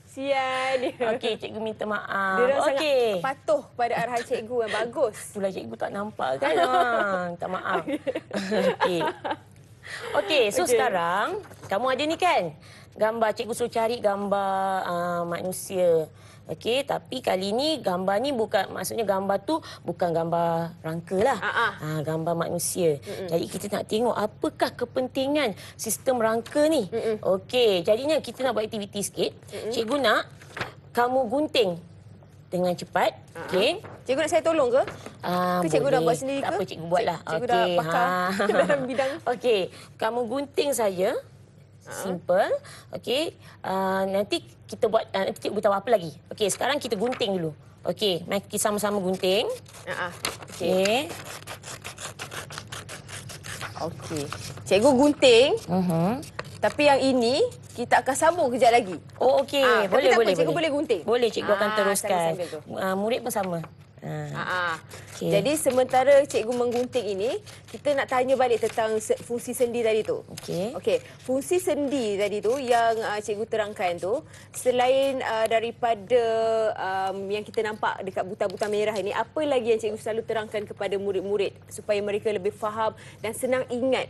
Sian dia. Okey, cikgu minta maaf. Dia sangat patuh pada arahan cikgu yang bagus. Itulah cikgu tak nampak kan. Minta maaf. Okey. Okey, so sekarang kamu ada ni kan? Gambar, cikgu suruh cari gambar manusia. Okey, tapi kali ni gambar ni bukan, maksudnya gambar tu bukan gambar rangka lah. Gambar manusia. Jadi kita nak tengok apakah kepentingan sistem rangka ni. Okey, jadinya kita nak buat aktiviti sikit. Cikgu nak kamu gunting dengan cepat. Okey. Cikgu nak saya tolong ke? Ke cikgu dah buat sendiri ke? Tak apa, cikgu buatlah. Cikgu dah pakar dalam bidang. Okey, kamu gunting saja. Simple. Okey. Nanti kita buat, nanti cikgu beritahu apa lagi. Okey, sekarang kita gunting dulu. Okey, mari kita sama-sama gunting. Okey. Okey. Cikgu gunting. Tapi yang ini kita akan sambung kejap lagi. Oh, okey. Boleh, boleh. Cikgu boleh gunting. Boleh, cikgu akan teruskan. sambil tu. Murid pun sama. Okay. Jadi sementara cikgu menggunting ini, kita nak tanya balik tentang fungsi sendi tadi tu. Okey. Fungsi sendi tadi tu yang cikgu terangkan tu, selain daripada yang kita nampak dekat buta-buta merah ini, apa lagi yang cikgu selalu terangkan kepada murid-murid supaya mereka lebih faham dan senang ingat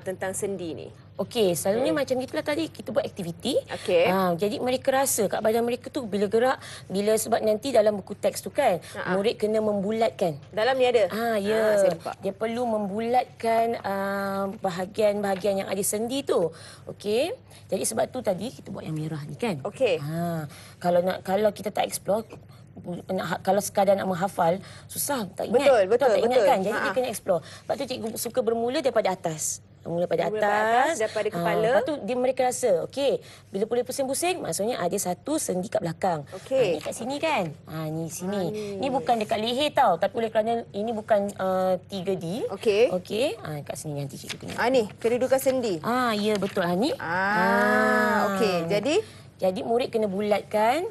tentang sendi ni? Okey, selalunya macam gitulah tadi kita buat aktiviti. Okey. Jadi mereka rasa kat badan mereka tu bila gerak, sebab nanti dalam buku teks tu kan, murid kena membulatkan. Dalam ni ada? Ya. Saya buka. Dia perlu membulatkan bahagian-bahagian yang ada sendi tu. Okey. Jadi sebab tu tadi kita buat yang merah ni kan. Okey. Kalau kita tak explore, kalau sekadar nak menghafal, susah, tak ingat. Betul. Tak ingat kan? Jadi dia kena explore. Sebab tu cikgu suka bermula daripada atas. Mula pada atas, daripada kepala. Lepas tu mereka rasa, okey, bila boleh pusing-pusing, maksudnya ada satu sendi kat belakang. Okey. Ni kat sini kan? Ni sini. Ni bukan dekat leher tau, tapi oleh kerana ini bukan 3D. Okey. Okey, kat sini nanti cikgu tengok. Ni, kedudukan sendi. Ya betul. Ni. Okey. Jadi murid kena bulatkan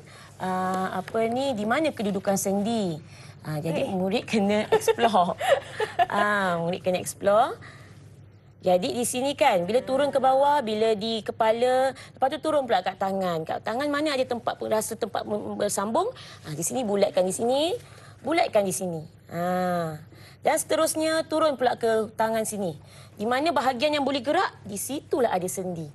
di mana kedudukan sendi. Jadi murid kena explore. Murid kena explore. Jadi di sini kan, bila turun ke bawah, bila di kepala, lepas tu turun pula kat tangan. Kat tangan mana ada tempat bersambung, di sini bulatkan di sini, bulatkan di sini. Dan seterusnya turun pula ke tangan sini. Di mana bahagian yang boleh gerak, di situlah ada sendi.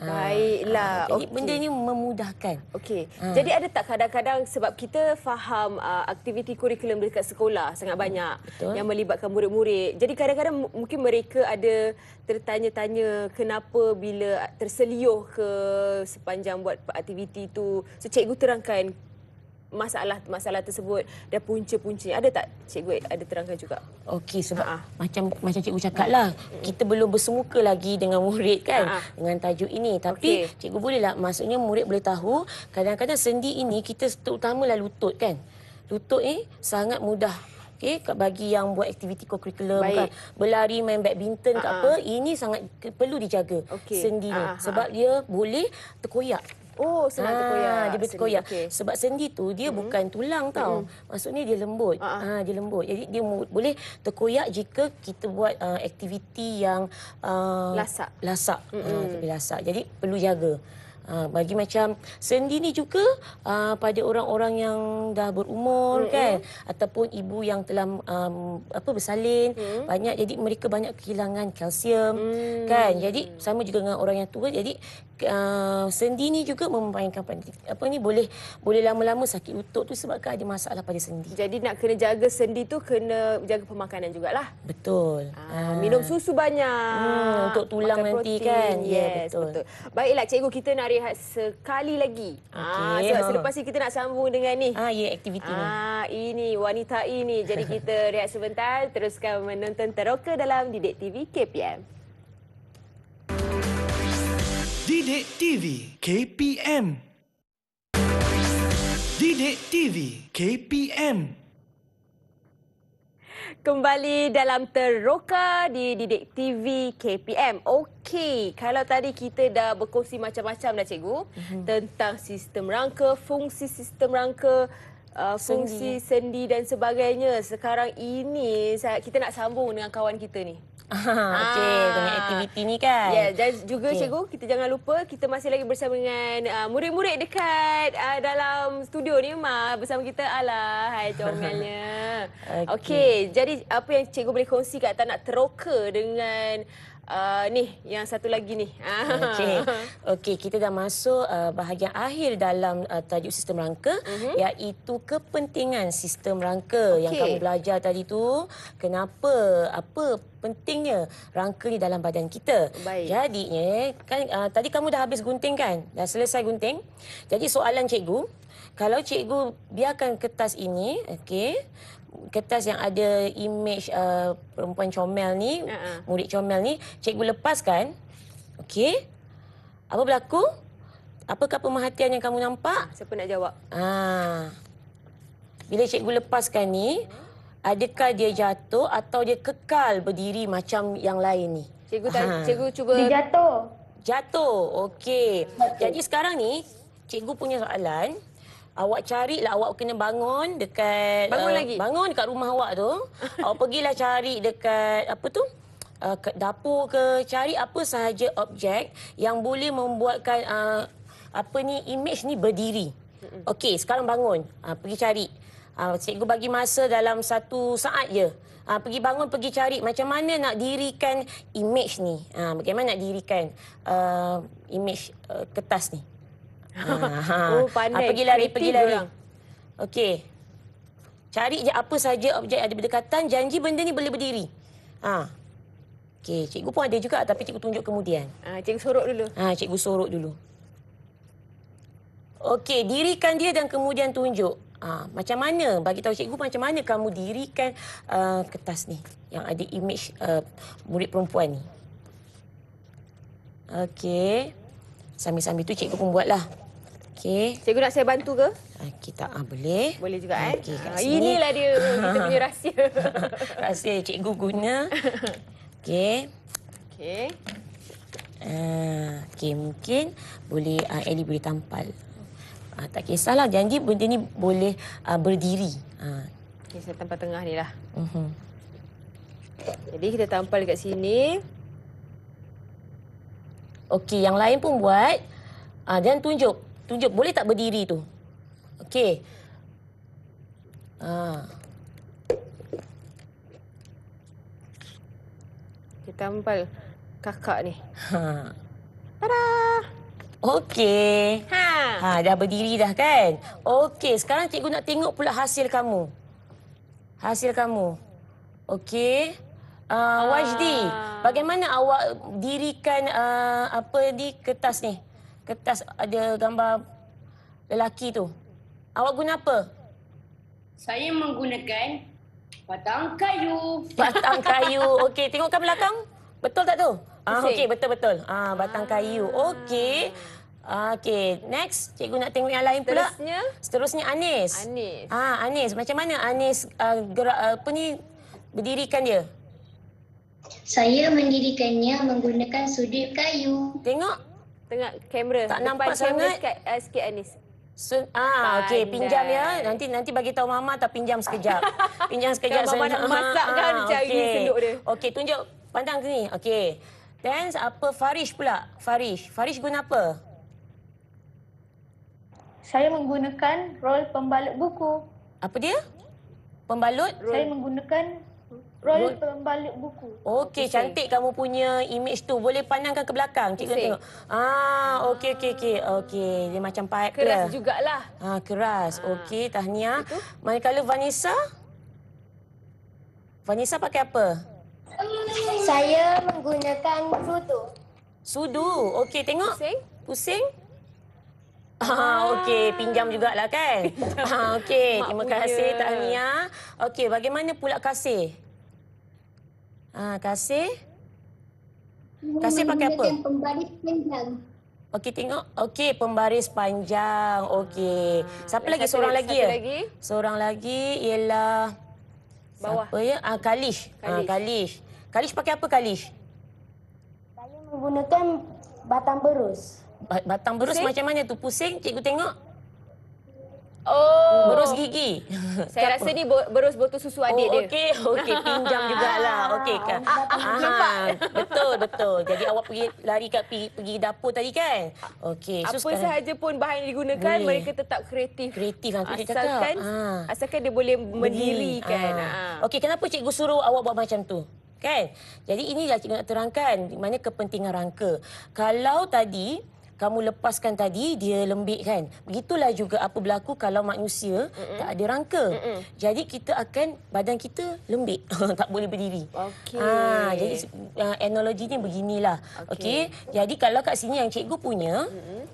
Baiklah. Jadi benda ni memudahkan. Okey. Jadi ada tak kadang-kadang sebab kita faham aktiviti kurikulum dekat sekolah sangat banyak yang melibatkan murid-murid. Jadi kadang-kadang mungkin mereka ada tertanya-tanya kenapa bila terseliuh ke sepanjang buat aktiviti tu. So cikgu terangkan masalah tersebut dan punca-puncanya. Ada tak cikgu ada terangkan juga? Okey, sebab macam cikgu cakap lah, kita belum bersemuka lagi dengan murid kan dengan tajuk ini. Tapi cikgu bolehlah, maksudnya murid boleh tahu kadang-kadang sendi ini kita terutamalah lutut kan. Lutut ni sangat mudah. Okey, bagi yang buat aktiviti kokurikulum kan, berlari, main badminton ke apa, ini sangat perlu dijaga sendi ni sebab dia boleh terkoyak. Oh, senang terkoyak. Dia boleh terkoyak. Sebab sendi tu dia bukan tulang tau. Maksudnya dia lembut. Dia lembut. Jadi dia boleh terkoyak jika kita buat aktiviti yang lasak. Lasak. Jadi perlu jaga. Bagi macam sendi ni juga pada orang-orang yang dah berumur kan, ataupun ibu yang telah bersalin banyak, jadi mereka banyak kehilangan kalsium kan. Jadi sama juga dengan orang yang tua. Jadi sendi ni juga memainkan boleh lama-lama sakit lutut tu sebabkan ada masalah pada sendi. Jadi nak kena jaga sendi tu kena jaga pemakanan jugalah. Betul. Minum susu banyak untuk tulang nanti protein, kan. Yes, betul. Baiklah cikgu, kita nak rehat sekali lagi. Sebab selepas ni kita nak sambung dengan ni. Aktiviti ni. Ini wanita ini. Jadi kita rehat sebentar, teruskan menonton Teroka dalam Didik TV KPM. Didik TV KPM. Didik TV KPM. Kembali dalam Teroka di Didik TV KPM. Okey, kalau tadi kita dah berkongsi macam-macam dah cikgu tentang sistem rangka, fungsi sistem rangka. fungsi sendi dan sebagainya. Sekarang ini kita nak sambung dengan kawan kita ni. Okey, dengan aktiviti ni kan. Ya, dan juga cikgu, kita jangan lupa kita masih lagi bersama dengan murid-murid dekat dalam studio ni bersama kita. Alah, hai comelnya. Okey, jadi apa yang cikgu boleh kongsikan tak nak teroka dengan ni yang satu lagi ni. Okey, kita dah masuk bahagian akhir dalam tajuk sistem rangka, iaitu kepentingan sistem rangka yang kamu belajar tadi tu. Kenapa, apa pentingnya rangka ni dalam badan kita. Jadinya kan tadi kamu dah habis gunting kan? Dah selesai gunting. Jadi soalan cikgu, kalau cikgu biarkan kertas ini, okey, kertas yang ada imej perempuan comel ni, murid comel ni, cikgu lepaskan. Okey. Apa berlaku? Apakah pemerhatian yang kamu nampak? Siapa nak jawab? Bila cikgu lepaskan ni, adakah dia jatuh atau dia kekal berdiri macam yang lain ni? Cikgu cuba... Dia jatuh. Jatuh. Okey. Jadi sekarang ni, cikgu punya soalan. Awak carilah, awak kena bangun dekat... Bangun lagi? Bangun dekat rumah awak tu. Awak pergilah cari dekat, apa tu? Ke dapur ke, cari apa sahaja objek yang boleh membuatkan imej ni berdiri. Okey, sekarang bangun. Pergi cari. Cikgu bagi masa dalam 1 saat je. Pergi bangun, pergi cari macam mana nak dirikan imej ni. Bagaimana nak dirikan imej kertas ni. Pandai. Pergi lari. Okey. Cari je apa saja objek ada berdekatan, janji benda ni boleh berdiri. Okey, cikgu pun ada juga tapi cikgu tunjuk kemudian. Cikgu sorok dulu. Cikgu sorok dulu. Okey, dirikan dia dan kemudian tunjuk. Macam mana? Bagi tahu cikgu macam mana kamu dirikan kertas ni yang ada imej murid perempuan ni. Okey. Sambil-sambil tu cikgu pun buatlah. Okey. Cikgu nak saya bantu ke? Kita boleh. Boleh juga Okey, kat sini. Inilah dia kita punya rahsia. Rahsia cikgu guna. Okey. Okey. Okey, mungkin boleh Ellie boleh tampal. Tak kisahlah, janji benda ni boleh berdiri. Okey, saya tampal tengah ni lah. Jadi kita tampal dekat sini. Okey, yang lain pun buat. Dan tunjuk. Tunjuk, boleh tak berdiri tu? Okey. Kita tampal kakak ni. Tada! Okey. Dah berdiri dah kan? Okey, sekarang cikgu nak tengok pula hasil kamu. Hasil kamu. Okey. Wajdi, bagaimana awak dirikan kertas ni? Kertas ada gambar lelaki tu. Awak guna apa? Saya menggunakan batang kayu. Batang kayu. Okey, tengokkan belakang. Betul tak tu? Okey, betul-betul. Batang kayu. Okey. Okey, next. Cikgu nak tengok yang lain pula. Seterusnya Anis. Anis. Macam mana Anis berdirikan dia? Saya mendirikannya menggunakan sudut kayu. Tengok. Tengok kamera. Tak nampak sangat. Sikit Anis. Okey, pinjam ya. Nanti bagi tahu Mama tak pinjam sekejap. Pinjam sekejap. Mama nak masak kan cari senduk dia. Okey, tunjuk. Pandang sini. Okey. Dan Farish pula. Farish guna apa? Saya menggunakan rol pembalut buku. Apa dia? Pembalut? Saya menggunakan rol pembalut buku. Okey, cantik kamu punya imej tu. Boleh pandangkan ke belakang. Cikgu tengok. Okey. Okey, dia macam pipe ke? Keras jugalah. Keras. Okey, tahniah. Manakala Vanessa? Vanessa pakai apa? Saya menggunakan sudu. Sudu. Okey, tengok. Pusing? Okey, pinjam jugalah kan? Okey, terima kasih tahniah. Okey, bagaimana pula Kasih? Kasih? Kasih pakai apa? Pembaris panjang. Okey, tengok. Okey, pembaris panjang. Okey. Siapa lagi? Seorang lagi ya? Seorang lagi ialah bawah. Siapa ya? Kalish. Kalish pakai apa Kalish? Saya menggunakan batang berus. Batang berus pusing? Macam mana tu? Pusing? Cikgu tengok. Oh. Berus gigi. Saya rasa ni berus botol susu adik dia. Okey, pinjam jugalah. Okey kan. Betul. Jadi awak pergi dapur tadi kan? Okey. So, apa sahaja pun bahan yang digunakan, boleh. mereka tetap kreatif. Kreatif lah tu dia cakap. Asalkan dia boleh mendirikan. Okey, kenapa cikgu suruh awak buat macam tu? Kan? Jadi inilah cikgu nak terangkan di mana kepentingan rangka. Kalau tadi kamu lepaskan tadi, dia lembik kan. Begitulah juga apa berlaku kalau manusia tak ada rangka. Jadi kita akan, badan kita lembik. Tak boleh berdiri. Okey. Jadi analoginya beginilah. Okey. Jadi kalau kat sini yang cikgu punya,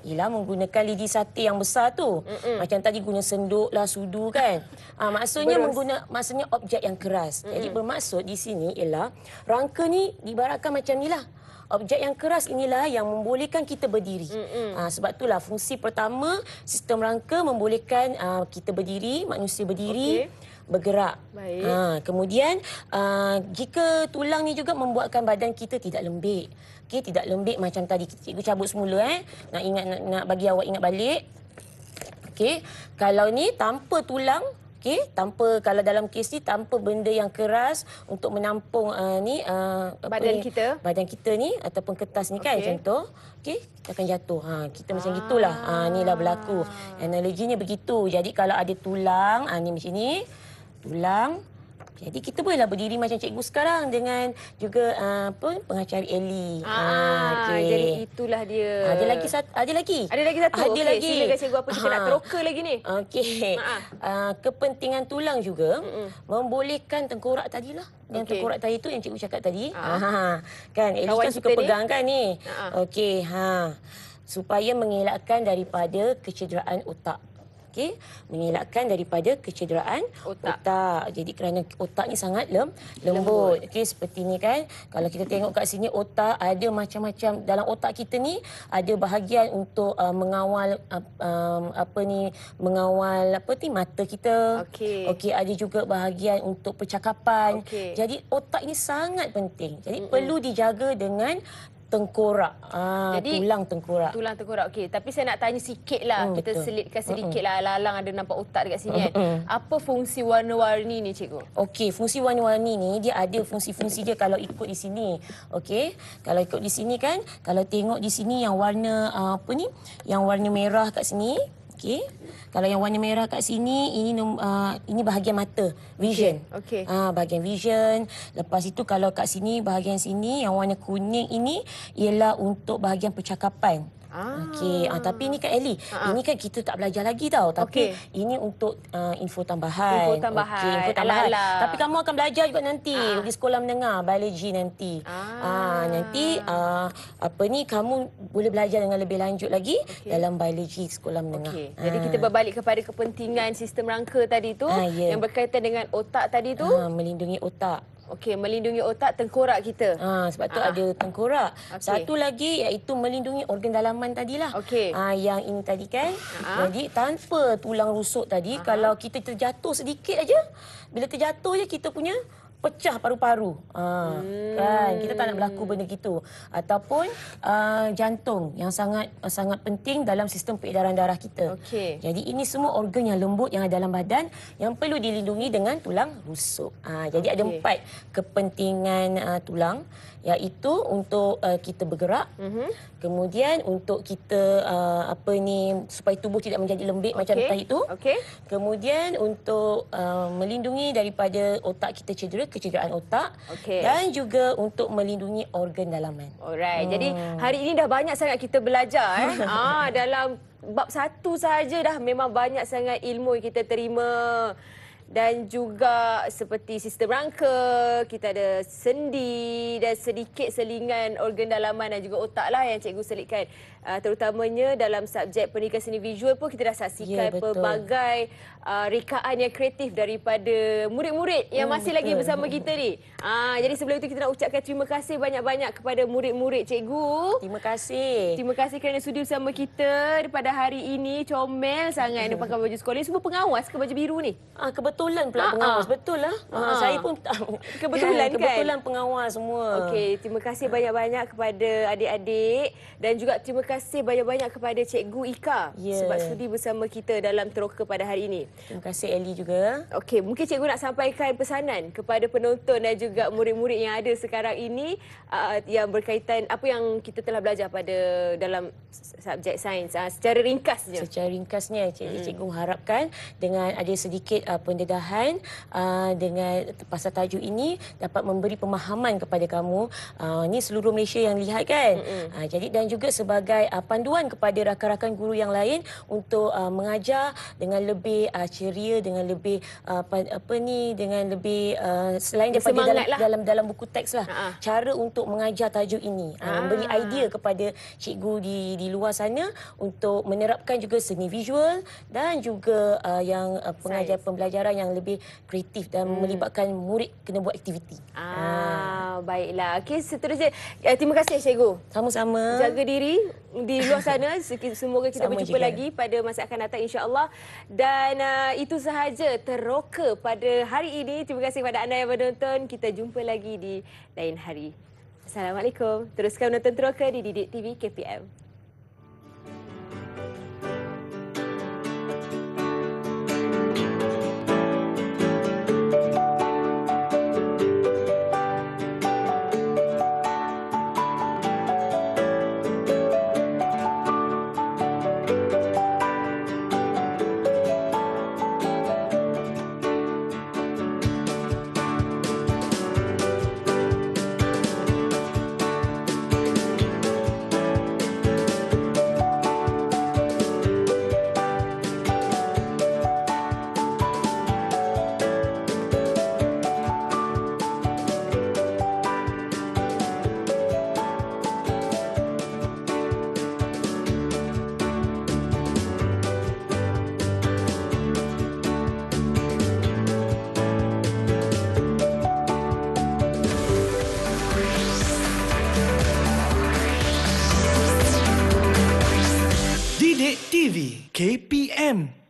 ialah menggunakan lidi sate yang besar tu. Macam tadi guna senduk lah, sudu kan. Maksudnya objek yang keras. Jadi bermaksud di sini ialah rangka ni diibaratkan macam ni lah. Objek yang keras inilah yang membolehkan kita berdiri. Sebab itulah fungsi pertama sistem rangka membolehkan kita berdiri, manusia berdiri, bergerak. Kemudian jika tulang ni juga membuatkan badan kita tidak lembik. Okey, tidak lembik macam tadi cikgu cabut semula nak bagi awak ingat balik. Okey, kalau ni tanpa tulang, kalau dalam kes ni tanpa benda yang keras untuk menampung badan kita ni ataupun kertas ni kan contoh, kita akan jatuh. Kita macam gitulah. Inilah berlaku. Analoginya begitu. Jadi kalau ada tulang, ni macam ni, tulang. Jadi kita bolehlah berdiri macam cikgu sekarang dengan juga pengacara Ellie. Jadi itulah dia. Ada lagi satu. Ada lagi satu. Silakan cikgu, apa kita nak teroka lagi ni? Okey. Kepentingan tulang juga membolehkan tengkorak tadilah. Yang tengkorak tadi tu yang cikgu cakap tadi. Kan Ellie kan suka pegang kan ni. Okey, supaya mengelakkan daripada kecederaan otak. Mengelakkan daripada kecederaan otak. Jadi kerana otak ni sangat lembut. Seperti ni kan. Kalau kita tengok kat sini otak ada macam-macam. Dalam otak kita ni ada bahagian untuk mengawal mata kita. Ada juga bahagian untuk percakapan. Jadi otak ini sangat penting. Jadi perlu dijaga dengan tengkorak. Tulang tengkorak. Tulang tengkorak. Okey, tapi saya nak tanya sikitlah. Kita selitkan sedikitlah. Alang-alang ada nampak otak dekat sini kan. Apa fungsi warna-warni ni cikgu? Okey, fungsi warna-warni ni dia ada fungsi-fungsi dia kalau ikut di sini. Okey, kalau ikut di sini kan, kalau tengok di sini yang warna yang warna merah kat sini. Okey. Kalau yang warna merah kat sini, ini bahagian mata, vision. Bahagian vision. Lepas itu kalau kat sini, bahagian sini yang warna kuning ini ialah untuk bahagian percakapan. Tapi ini kan Ellie, ini kan kita tak belajar lagi tau. Tapi ini untuk info tambahan. Info tambahan. Tapi kamu akan belajar juga nanti di sekolah menengah, biologi nanti. Nanti kamu boleh belajar dengan lebih lanjut lagi dalam biologi sekolah menengah. Jadi kita berbalik kepada kepentingan sistem rangka tadi tu yang berkaitan dengan otak tadi tu. Melindungi otak. Melindungi otak, tengkorak kita. Sebab tu ada tengkorak. Satu lagi iaitu melindungi organ dalaman tadilah. Yang ini tadi kan. Jadi tanpa tulang rusuk tadi, kalau kita terjatuh sedikit aja, bila terjatuh je kita punya pecah paru-paru. Kan kita tak nak berlaku benda gitu. Ataupun jantung yang sangat penting dalam sistem peredaran darah kita. Jadi ini semua organ yang lembut yang ada dalam badan yang perlu dilindungi dengan tulang rusuk. Jadi ada 4 kepentingan tulang, iaitu untuk kita bergerak. Kemudian untuk kita supaya tubuh tidak menjadi lembik macam tadi tu. Kemudian untuk melindungi daripada otak kita kecederaan otak. Dan juga untuk melindungi organ dalaman. Alright. Jadi hari ini dah banyak sangat kita belajar dalam bab 1 sahaja dah memang banyak sangat ilmu yang kita terima. Dan juga seperti sistem rangka, kita ada sendi dan sedikit selingan organ dalaman dan juga otak lah yang cikgu selitkan. Terutamanya dalam subjek pendidikan seni visual pun kita dah saksikan pelbagai rekaan yang kreatif daripada murid-murid yang masih lagi bersama kita ni. Jadi sebelum itu kita nak ucapkan terima kasih banyak-banyak kepada murid-murid cikgu. Terima kasih. Terima kasih kerana sudi bersama kita pada hari ini. Comel sangat dia pakai baju sekolah ni. Semua pengawas ke baju biru ni? Kebetulan kebetulan pula pengawas. Betul lah. Saya pun Kebetulan kan? Kebetulan pengawal semua. Okey, terima kasih banyak-banyak kepada adik-adik dan juga terima kasih banyak-banyak kepada Cikgu Ika sebab sudi bersama kita dalam Teroka pada hari ini. Terima kasih Ellie juga. Okey, mungkin cikgu nak sampaikan pesanan kepada penonton dan juga murid-murid yang ada sekarang ini yang berkaitan apa yang kita telah belajar pada dalam subjek sains secara ringkasnya. Secara ringkasnya, cikgu harapkan dengan ada sedikit pendedahan dengan pasal tajuk ini dapat memberi pemahaman kepada kamu. Ini seluruh Malaysia yang lihat kan. Jadi dan juga sebagai panduan kepada rakan-rakan guru yang lain untuk mengajar dengan lebih ceria, dengan lebih dengan lebih selain daripada dalam buku teks lah. Cara untuk mengajar tajuk ini, memberi idea kepada cikgu di luar sana untuk menerapkan juga seni visual dan juga yang pengajar pembelajaran yang lebih kreatif dan melibatkan murid kena buat aktiviti. Baiklah. Okey, seterusnya terima kasih cikgu. Sama-sama. Jaga diri di luar sana. Semoga kita berjumpa lagi pada masa akan datang insya-Allah. Dan itu sahaja Teroka pada hari ini. Terima kasih kepada anda yang menonton. Kita jumpa lagi di lain hari. Assalamualaikum. Teruskan menonton Teroka di Didik TV KPM. Didik TV KPM